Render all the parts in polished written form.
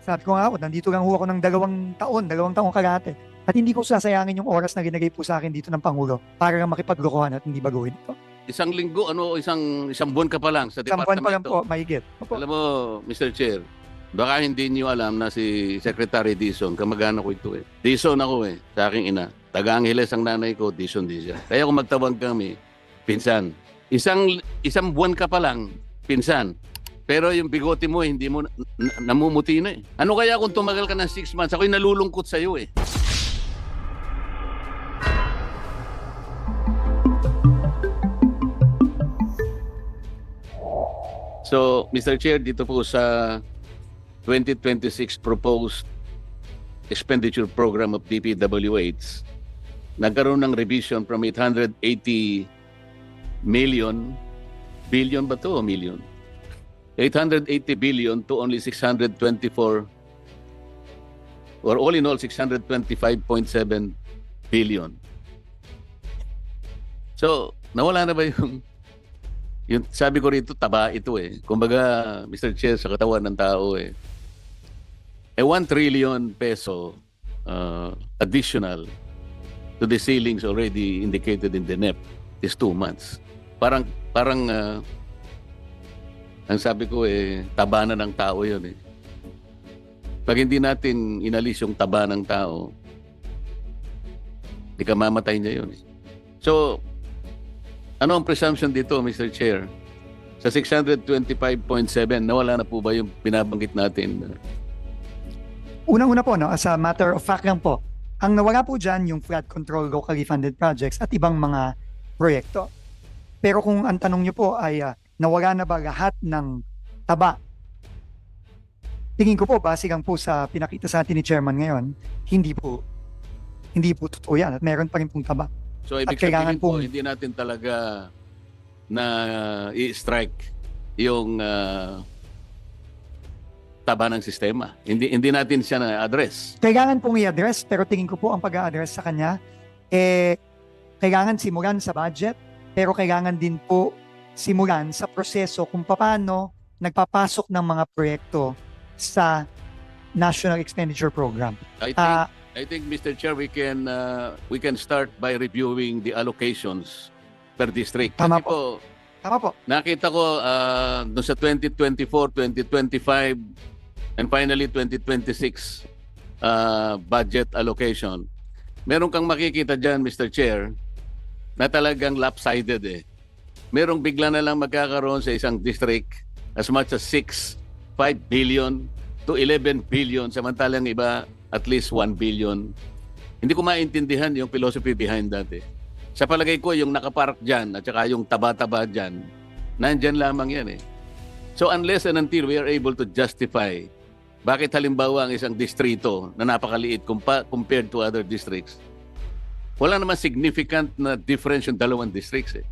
Sabi ko nga ako, nandito lang ho ako ng 2 taon kalahati. At hindi ko sasayangin yung oras na ginagay po sa akin dito ng Pangulo para lang makipaglokohan at hindi baguhin ito. Isang linggo, isang buwan ka pa lang sa Isang buwan pa lang departamento. po, mahigit. Opo. Alam mo, Mr. Chair, baka hindi niyo alam na si Secretary Dizon, kamag-anak ko ito eh. Dizon ako eh, sa aking ina. Taga-Angeles ang nanay ko, Dizon din siya. Kaya kung magtawag kami, pinsan. Isang buwan ka pa lang, pinsan. Pero yung bigote mo, hindi mo namumuti na eh. Ano kaya kung tumagal ka ng 6 months? Ako'y nalulungkot sa'yo eh. So, Mr. Chair, dito po sa 2026 proposed expenditure program of DPWH, nagkaroon ng revision from 880 billion ba to o million? 880 billion to only 624, or all in all, 625.7 billion. So, nawala na ba yung sabi ko rito, taba ito eh. Kumbaga, Mr. Chair, sa katawan ng tao eh. 1 trillion peso additional to the ceilings already indicated in the NEP is 2 months. Parang ang sabi ko eh, taba na ng tao yun eh. Pag hindi natin inalis yung taba ng tao, di ka mamatay niya yun eh. So, ano ang presumption dito, Mr. Chair? Sa 625.7, nawala na po ba yung binabanggit natin? Unang-una po, no, as a matter of fact lang po, ang nawala po dyan yung flood control locally funded projects at ibang mga proyekto. Pero kung ang tanong nyo po ay nawala na ba lahat ng taba? Tingin ko po, base lang po sa pinakita sa atin ni Chairman ngayon, hindi po totoo yan at meron pa rin pong taba. So, ibig sabihin po, hindi natin talaga na i-strike yung taba ng sistema. Hindi natin siya na-address. Kailangan pong i-address, pero tingin ko po ang pag-a-address sa kanya, kailangan simulan sa budget, pero kailangan din po simulan sa proseso kung paano nagpapasok ng mga proyekto sa National Expenditure Program. I think, Mr. Chair, we can start by reviewing the allocations per district. Tama Kasi po. Tama po. Nakita ko doon sa 2024, 2025, and finally 2026 budget allocation. Meron kang makikita dyan, Mr. Chair, na talagang lopsided eh. Merong bigla na lang magkakaroon sa isang district as much as 5 billion to 11 billion, samantalang iba at least 1 billion. Hindi ko maintindihan yung philosophy behind that eh. Sa palagay ko, yung nakapark dyan at saka yung taba-taba dyan, nandyan lamang yan eh. So unless and until we are able to justify bakit halimbawa ang isang distrito na napakaliit compared to other districts, wala naman significant na difference yung dalawang districts eh.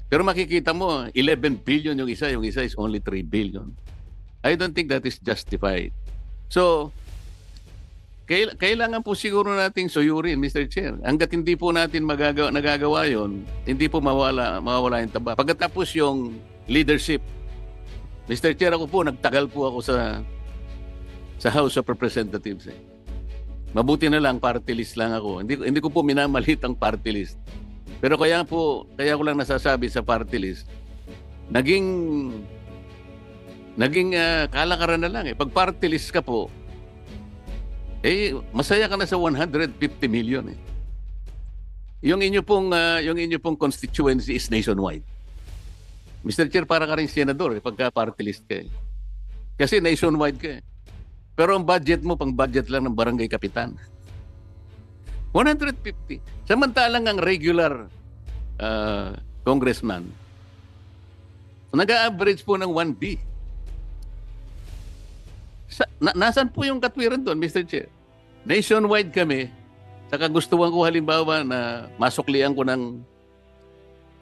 Pero makikita mo, 11 billion yung isa is only 3 billion. I don't think that is justified. So, kailangan po siguro nating suyurin, Mr. Chair. Hanggat hindi po natin nagagawa yon, hindi po mawala yung taba. Pagkatapos yung leadership, Mr. Chair, ako po, nagtagal po ako sa House of Representatives. Eh. Mabuti na lang, party list lang ako. Hindi ko po minamalit ang party list. Pero kaya ko lang nasasabi sa party list, naging kalakaran na lang eh. Pag party list ka po, masaya ka na sa 150 million eh. Yung inyo pong constituency is nationwide. Mr. Chair, para ka rin senador eh, pagka party list ka eh. Kasi nationwide ka eh. Pero ang budget mo, pang budget lang ng barangay kapitan. 150. Samantalang ang regular congressman, nag-a-average po ng 1B. Nasaan po yung katwiran doon, Mr. Chair? Nationwide kami, sa kagustuhan ko halimbawa na masuklian ko ng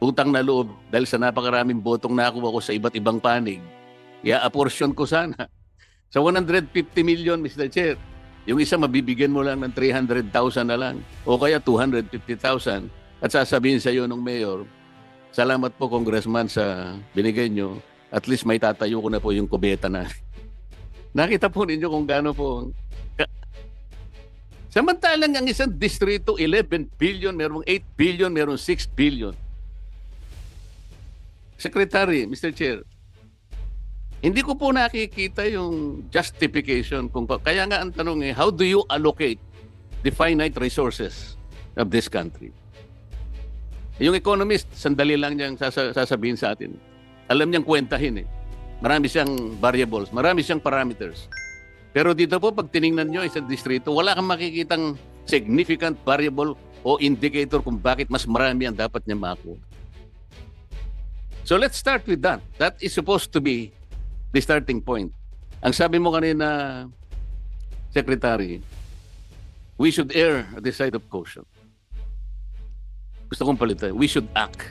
utang na loob dahil sa napakaraming botong nakuha ko sa iba't ibang panig, i-apportion ko sana. Sa 150 million, Mr. Chair, yung isa mabibigyan mo lang ng 300,000 na lang o kaya 250,000 at sasabihin sa iyo ng mayor, salamat po congressman sa binigay nyo, at least may tatayo ko na po yung kubeta na. Nakita po ninyo kung gaano po. Samantalang ang isang distrito, 11 billion, merong 8 billion, merong 6 billion. Secretary, Mr. Chair, hindi ko po nakikita yung justification. Kaya nga ang tanong how do you allocate the finite resources of this country? Yung economist, sandali lang niyang sasabihin sa atin. Alam niyang kwentahin eh. Marami siyang variables, marami siyang parameters. Pero dito po, pag tiningnan nyo isang distrito, wala kang makikitang significant variable o indicator kung bakit mas marami ang dapat niya makuha. So let's start with that. That is supposed to be the starting point. Ang sabi mo kanina, Secretary, we should err at the side of caution. Gusto kong palitan. We should act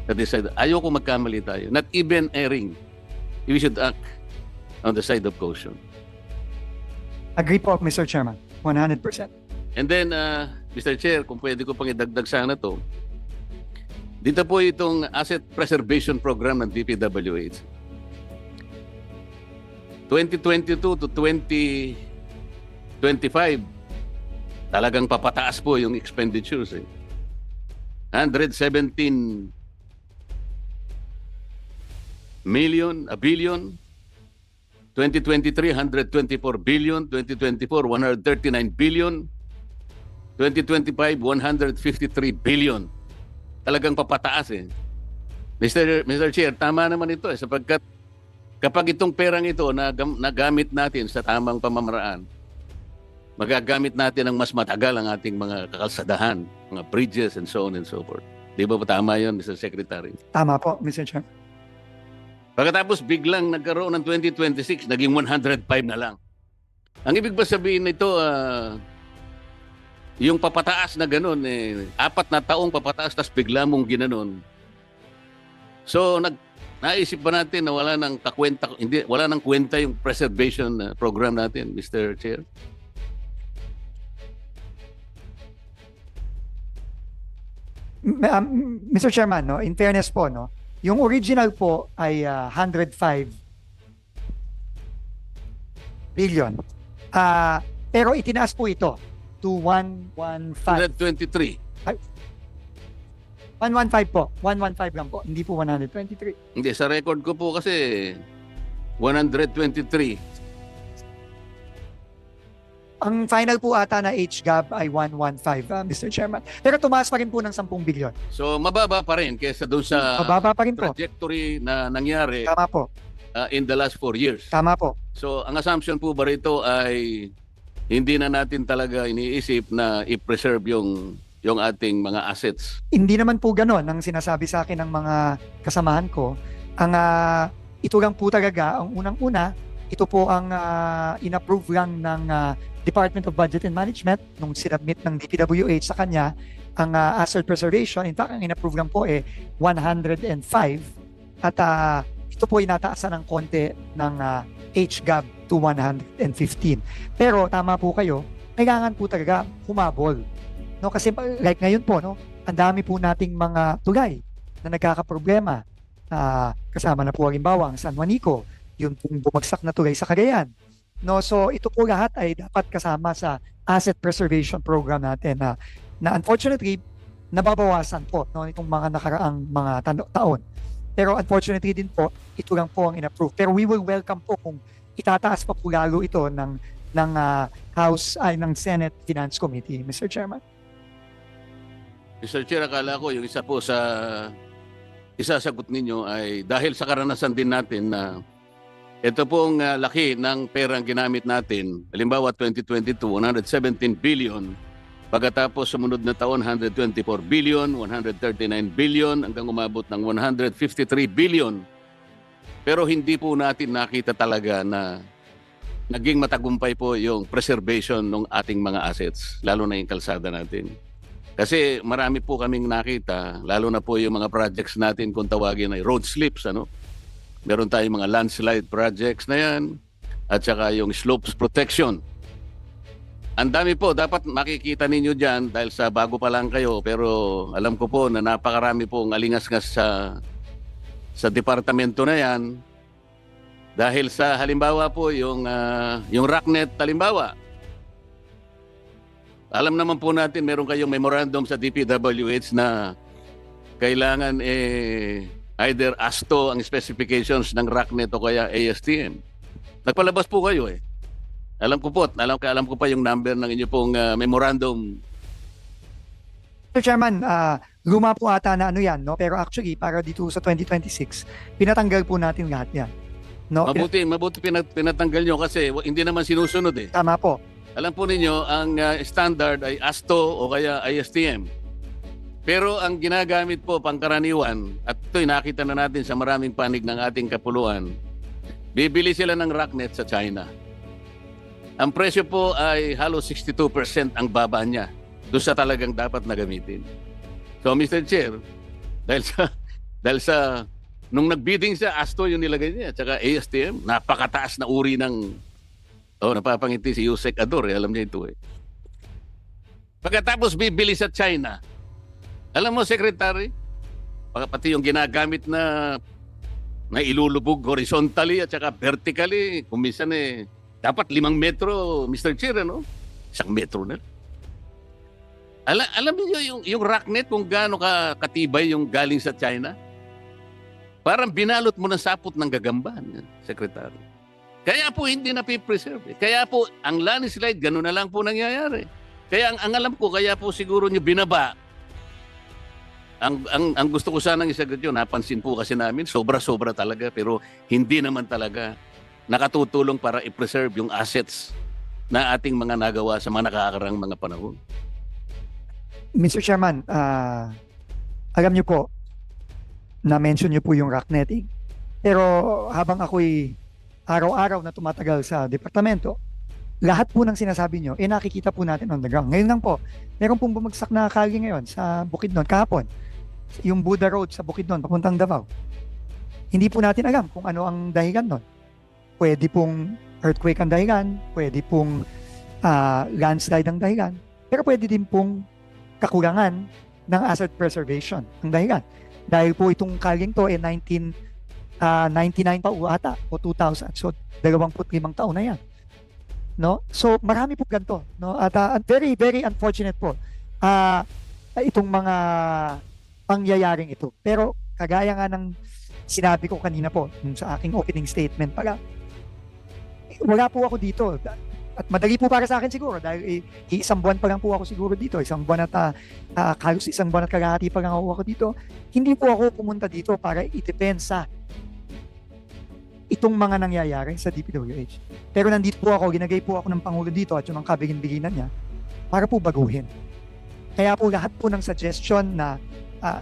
at the side. Ayoko magkamali tayo. Not even erring. We should act on the side of caution. Agree po, Mr. Chairman. 100%. And then, Mr. Chair, kung pwede ko pang idagdag sana to, dito po itong Asset Preservation Program ng DPWH. 2022 to 2025, talagang papataas po yung expenditures. 117 million, a billion. 2023, 124 billion. 2024, 139 billion. 2025, 153 billion. Talagang papataas eh. Mr. Chair, tama naman ito eh, sapagkat kapag itong perang ito nagamit natin sa tamang pamamaraan, magagamit natin ng mas matagal ang ating mga kakalsadahan, mga bridges and so on and so forth. Di ba tama yun, Mr. Secretary? Tama po, Mr. Chairman. Pagkatapos biglang nagkaroon ng 2026, naging 105 na lang. Ang ibig ba sabihin nito, yung papataas na ganun, 4 na taong papataas, tas bigla mong ginanon. So, naisip ba natin na wala nang kwenta yung preservation program natin, Mr. Chair? Mr. Chairman, no, in fairness po, no, yung original po ay 105 billion. Pero itinaas po ito to 115. 123. 115 po. 115 lang po. Hindi po 123. Hindi, sa record ko po kasi 123. Ang final po ata na HGAB ay 115, Mr. Chairman. Pero tumaas pa rin po ng 10 billion. So, mababa pa rin kaysa doon sa Mababa pa rin po. trajectory na nangyari Tama po. in the last 4 years. Tama po. So, ang assumption po ba rito ay hindi na natin talaga iniisip na i-preserve yung ating mga assets. Hindi naman po ganon ang sinasabi sa akin ng mga kasamahan ko. Ito lang po talaga, ang unang-una, ito po ang in-approve lang ng Department of Budget and Management nung sinubmit ng DPWH sa kanya ang asset preservation. In fact, ang in-approve lang po 105 at ito po inataasan ng konti ng HGAB to 115. Pero tama po kayo, kailangan po talaga humabol. No, kasi like ngayon po, no, ang dami po nating mga tulay na nagkakaproblema. Kasama na po halimbawa ang San Juanico, yung bumagsak na tulay sa Cagayan. No, so ito po lahat ay dapat kasama sa asset preservation program natin na unfortunately nababawasan po no itong mga nakaraang mga taon. Pero unfortunately din po ito lang po ang in-approve. Pero we will welcome po kung itataas pa po lalo ito ng House ay ng Senate Finance Committee, Mr. Chairman. Mr. Chair, akala ko yung isa po sa isasagot ninyo ay dahil sa karanasan din natin na ito pong laki ng perang ginamit natin. Halimbawa, 2022, 117 billion. Pagkatapos sumunod na taon, 124 billion, 139 billion, hanggang umabot ng 153 billion. Pero hindi po natin nakita talaga na naging matagumpay po yung preservation ng ating mga assets, lalo na yung kalsada natin. Kasi marami po kaming nakita, lalo na po yung mga projects natin kung tawagin ay road slips, ano? Meron tayong mga landslide projects na yan at saka yung slopes protection. Ang dami po, dapat makikita ninyo dyan dahil sa bago pa lang kayo pero alam ko po na napakarami pong alingas-ngas sa departamento na yan Dahil sa halimbawa po yung Rocknet halimbawa. Alam naman po natin meron kayong memorandum sa DPWH na kailangan either ASTO ang specifications ng Rocknet o kaya ASTM. Nagpalabas po kayo eh. Alam ko pa yung number ng inyo pong memorandum. Mr. Chairman, luma po ata na ano yan, no? Pero actually, para dito sa 2026, pinatanggal po natin lahat yan. No? Mabuti pinatanggal nyo kasi hindi naman sinusunod eh. Tama po. Alam po ninyo, ang standard ay ASTO o kaya ISTM. Pero ang ginagamit po pangkaraniwan, at ito'y nakita na natin sa maraming panig ng ating kapuluan, bibili sila ng Rocknet sa China. Ang presyo po ay halos 62% ang baba niya doon sa talagang dapat na gamitin. So Mr. Chair, dahil sa nung nagbidding sa ASTO yung nilagay niya, at saka ASTM, napakataas na uri ng napapangiti si Yusek Ador, alam niya ito eh. Pagkatapos bibili sa China, alam mo, Secretary, pati yung ginagamit na ilulubog horizontally at saka vertically, kung minsan dapat 5 metro, Mr. Chair, ano? 1 metro na. Alam niyo yung Rocknet kung gaano katibay yung galing sa China? Parang binalot mo ng sapot ng gagamban, Secretary. Kaya po hindi na preserve. Kaya po ang landslide gano'n na lang po nangyayari. Kaya ang alam ko, kaya po siguro nyo binaba. Ang gusto ko sanang isagot yun, napansin po kasi namin, sobra-sobra talaga, pero hindi naman talaga nakatutulong para i-preserve yung assets na ating mga nagawa sa mga nakakarang mga panahon. Mr. Chairman, alam niyo po, na-mention niyo po yung Rocknet. Pero habang ako'y araw-araw na tumatagal sa departamento, lahat po ng sinasabi nyo, nakikita po natin on the ground. Ngayon lang po, meron pong bumagsak na kali ngayon sa Bukidnon, kahapon. Yung Buda Road sa Bukidnon, papuntang Davao. Hindi po natin alam kung ano ang dahilan nun. Pwede pong earthquake ang dahilan, pwede pong landslide ang dahilan, pero pwede din pong kakulangan ng asset preservation ang dahilan. Dahil po itong kaling to 99 pa ata o 2000. So 25 taon na yan. No? So marami po ganito, no? At very very unfortunate po itong mga pangyayaring ito. Pero kagaya nga ng sinabi ko kanina po sa aking opening statement pala, wala po ako dito. At madali po para sa akin siguro dahil isang buwan pa lang po ako siguro dito. Isang buwan at halos isang buwan at kalahati pa lang ako dito. Hindi po ako pumunta dito para i-depensa itong mga nangyayari sa DPWH. Pero nandito po ako, ginagay po ako ng Pangulo dito at yung ang kabigin-biginan niya para po baguhin. Kaya po lahat po ng suggestion na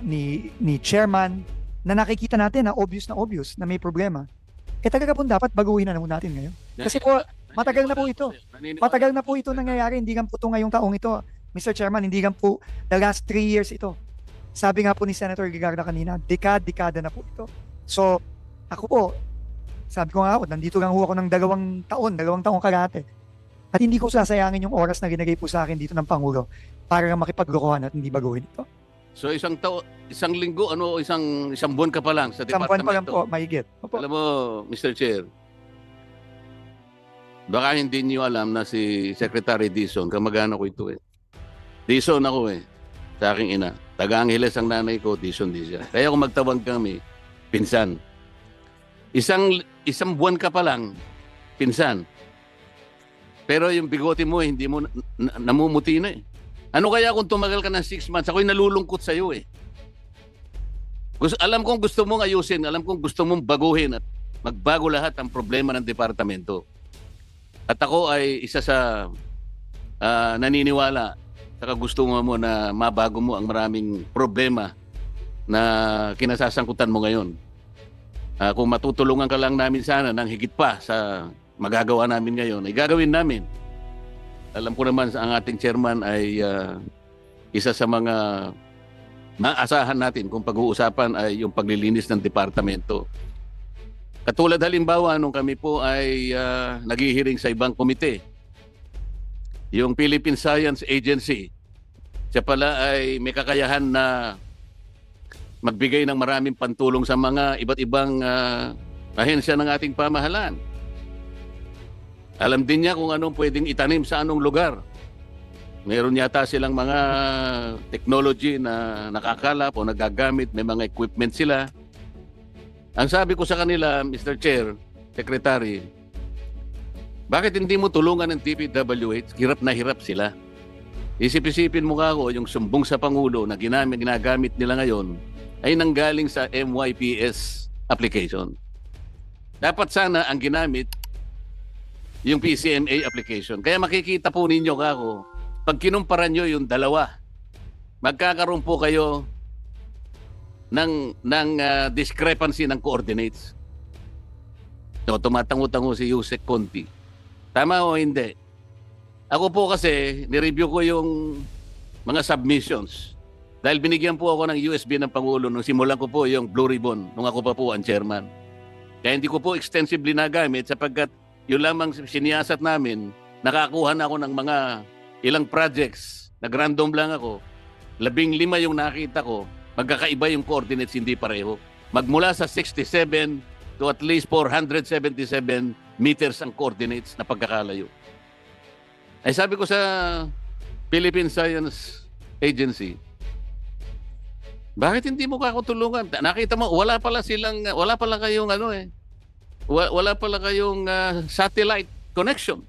ni Chairman na nakikita natin na obvious na may problema, talaga po dapat baguhin na natin ngayon. Kasi po, matagal na po ito. Matagal na po ito nangyayari. Hindi lang po ito ngayong taong ito. Mr. Chairman, hindi lang po the last 3 years ito. Sabi nga po ni Senator Gigarda kanina, dekada na po ito. So, ako po, sabi ko nga ako, nandito lang ako ng 2 taong kalahati. At hindi ko sasayangin yung oras na ginagay po sa akin dito ng Pangulo para makipaglokohan at hindi baguhin ito. So isang linggo, isang buwan ka pa lang sa Isang departamento. buwan pa lang po, mahigit. Opo. Alam mo, Mr. Chair, baka hindi niyo alam na si Secretary Dizon, kamag-anak ko ito eh. Dizon ako eh, sa aking ina. Taga-Angeles ang nanay ko, Dizon din siya. Kaya kung magtawag kami, pinsan. Isang buwan ka pa lang, pinsan. Pero yung bigote mo, hindi mo namumuti na eh. Ano kaya kung tumagal ka ng 6 months? Ako'y nalulungkot sa'yo eh. Alam kong gusto mong ayusin, alam kong gusto mong baguhin at magbago lahat ang problema ng departamento. At ako ay isa sa naniniwala saka gusto mo na mabago mo ang maraming problema na kinasasangkutan mo ngayon. Kung matutulungan ka lang namin sana ng higit pa sa magagawa namin ngayon, ay gagawin namin. Alam ko naman ang ating chairman ay isa sa mga maasahan natin kung pag-uusapan ay yung paglilinis ng departamento. Katulad halimbawa nung kami po ay naghihiring sa ibang komite, yung Philippine Science Agency, siya pala ay may kakayahan na magbigay ng maraming pantulong sa mga iba't ibang ahensya ng ating pamahalaan. Alam din niya kung anong pwedeng itanim sa anong lugar. Meron yata silang mga technology na nakakalap o nagagamit, may mga equipment sila. Ang sabi ko sa kanila, Mr. Chair, Secretary, bakit hindi mo tulungan ng TPWH? Hirap na hirap sila. Isip-isipin mo ka ako, yung sumbong sa Pangulo na ginagamit nila ngayon ay nanggaling sa MYPS application. Dapat sana ang ginamit yung PCMA application. Kaya makikita po ninyo kako, pag kinumpara nyo yung dalawa, magkakaroon po kayo ng discrepancy ng coordinates. So, tumatango-tango si Yusek Conti. Tama o hindi? Ako po kasi, nireview ko yung mga submissions. Dahil binigyan po ako ng USB ng Pangulo nung simulan ko po yung Blue Ribbon nung ako pa po ang chairman. Kaya hindi ko po extensively nagamit sapagkat yung lamang siniyasat namin, nakakuha na ako ng mga ilang projects, nag-random lang ako, 15 yung nakita ko, magkakaiba yung coordinates, hindi pareho. Magmula sa 67 to at least 477 meters ang coordinates na pagkakalayo. Ay sabi ko sa Philippine Science Agency, bakit hindi mo kakutulungan? Nakita mo, wala pala kayong wala pala kayong satellite connection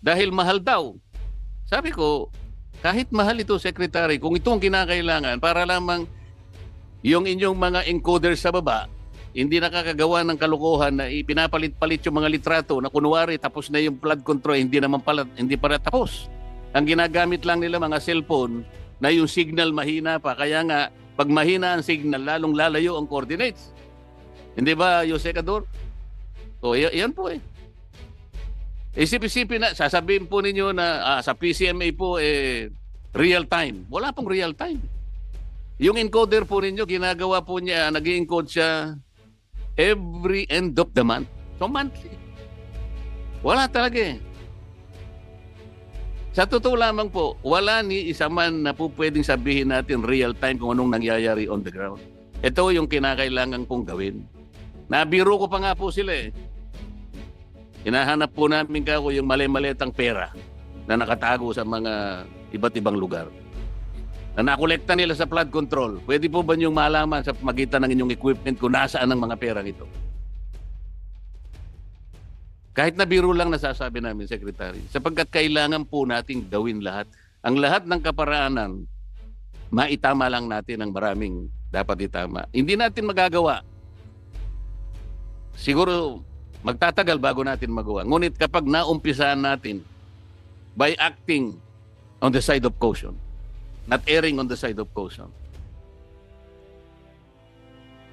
dahil mahal daw. Sabi ko, kahit mahal ito, Secretary, kung ito ang kinakailangan para lamang yung inyong mga encoder sa baba, hindi nakakagawa ng kalokohan na ipinapalit-palit yung mga litrato na kunwari tapos na yung flood control, hindi pala tapos. Ang ginagamit lang nila mga cellphone na yung signal mahina pa. Kaya nga, pag mahina ang signal, lalong lalayo ang coordinates. Hindi ba, Yusek Ador? O, yan po eh. Isip-isipin na, sasabihin po ninyo na sa PCMA po, real time. Wala pong real time. Yung encoder po ninyo, ginagawa po niya, nag-i-encode siya every end of the month. So, monthly. Wala talaga eh. Sa totoo lamang po, wala ni isa man na po pwedeng sabihin natin real time kung anong nangyayari on the ground. Ito yung kinakailangan pong gawin. Nabiro ko pa nga po sila eh. Hinahanap po namin kako yung mali-malitang pera na nakatago sa mga iba't ibang lugar. Na nakolekta nila sa flood control. Pwede po ba niyong malaman sa magitan ng inyong equipment kung nasaan ang mga perang ito? Kahit na biro lang nasasabi namin, Secretary, sapagkat kailangan po nating gawin lahat. Ang lahat ng kaparaanan, maitama lang natin ang maraming dapat itama. Hindi natin magagawa. Siguro magtatagal bago natin magawa. Ngunit kapag naumpisahan natin by acting on the side of caution, not erring on the side of caution,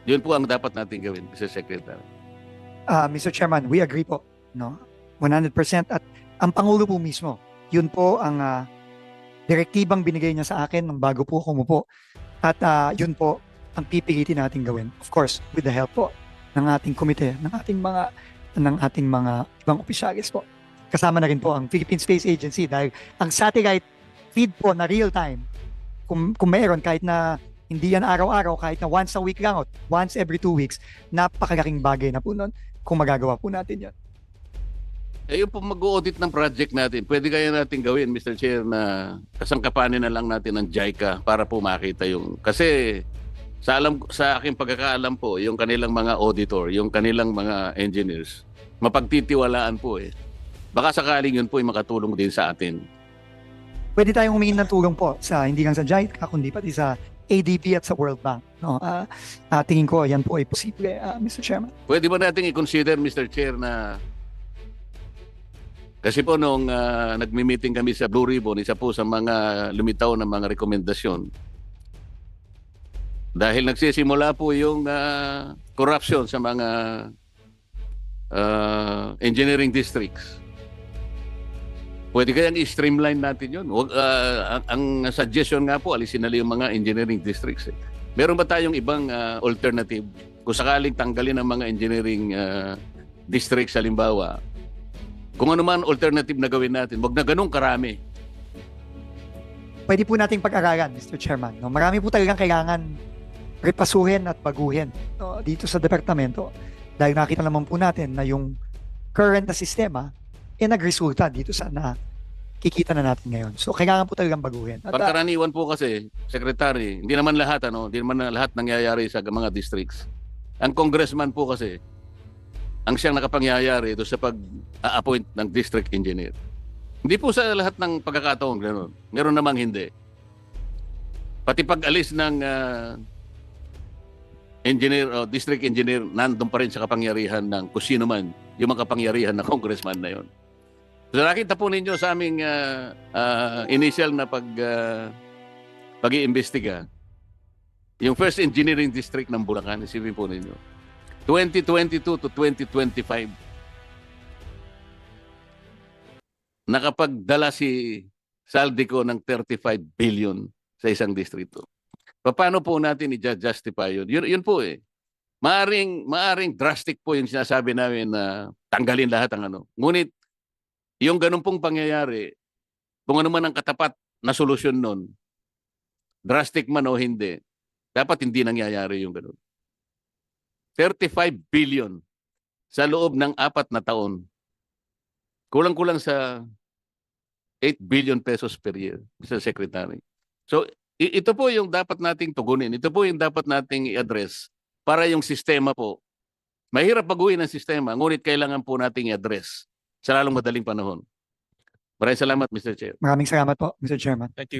yun po ang dapat natin gawin, Mr. Secretary. Mr. Chairman, we agree po, no? 100%. At ang Pangulo po mismo, yun po ang direktibang binigay niya sa akin nung bago po kumupo. At yun po ang pipilitin natin gawin. Of course, with the help po ng ating komite, ng ating mga ibang opisyalis po. Kasama na rin po ang Philippine Space Agency dahil ang satellite feed po na real time, kung meron kahit na hindi yan araw-araw, kahit na once a week lang, once every 2 weeks, napakalaking bagay na po nun kung magagawa po natin yan. Yung po mag-audit ng project natin, pwede kaya natin gawin, Mr. Chair, na kasangkapanin na lang natin ng JICA para po makita yung... Kasi sa aking pagkakaalam po, yung kanilang mga auditor, yung kanilang mga engineers, mapagtitiwalaan po eh. Baka sakaling yun po ay makatulong din sa atin. Pwede tayong humingi ng tulong po sa hindi lang sa JICA, kundi pati sa ADB at sa World Bank. No? Tingin ko yan po ay posible, Mr. Chairman. Pwede ba natin i-consider, Mr. Chair, na kasi po nung nagmi-meeting kami sa Blue Ribbon, isa po sa mga lumitaw na mga rekomendasyon. Dahil nagsisimula po yung corruption sa mga engineering districts. Pwede kayang i-streamline natin yun. Ang suggestion nga po, alisin na yung mga engineering districts. Meron ba tayong ibang alternative? Kung sakaling tanggalin ang mga engineering districts, halimbawa, kung ano man alternative na gawin natin, wag na ganun karami. Pwede po nating pag-aralan, Mr. Chairman. No? Marami po talagang kailangan repasuhin at baguhin, no? Dito sa departamento. Dahil nakita naman po natin na yung current na sistema nagresulta dito sa nakikita na natin ngayon. So kailangan po talagang baguhin. At, Pagkaraniwan po kasi, Secretary, hindi naman lahat hindi naman lahat nangyayari sa mga districts. Ang congressman po kasi ang siyang nakapangyayari doon sa pag-appoint ng district engineer. Hindi po sa lahat ng pagkakataon ganoon. Meron namang hindi. Pati pag-alis ng engineer o district engineer, nandun pa rin sa kapangyarihan ng kung sino man yung mga kapangyarihan ng congressman na yon. So nakita po ninyo sa aming initial na pag-iimbestiga, yung first engineering district ng Bulacan, isipin po ninyo, 2022 to 2025, nakapagdala si Saldico ng 35 billion sa isang distrito. Paano po natin i-justify yun? Yun po eh. Maaring drastic po yung sinasabi namin na tanggalin lahat ang Ngunit, yung ganun pong pangyayari, kung ano man ang katapat na solusyon nun, drastic man o hindi, dapat hindi nangyayari yung ganun. 35 billion sa loob ng 4 na taon. Kulang-kulang sa 8 billion pesos per year, Mr. Secretary. So, ito po yung dapat nating tugunin. Ito po yung dapat nating i-address para yung sistema po. Mahirap baguhin ang sistema, ngunit kailangan po nating i-address sa lalong madaling panahon. Maraming salamat, Mr. Chair. maraming salamat po, Mr. Chairman. Thank you.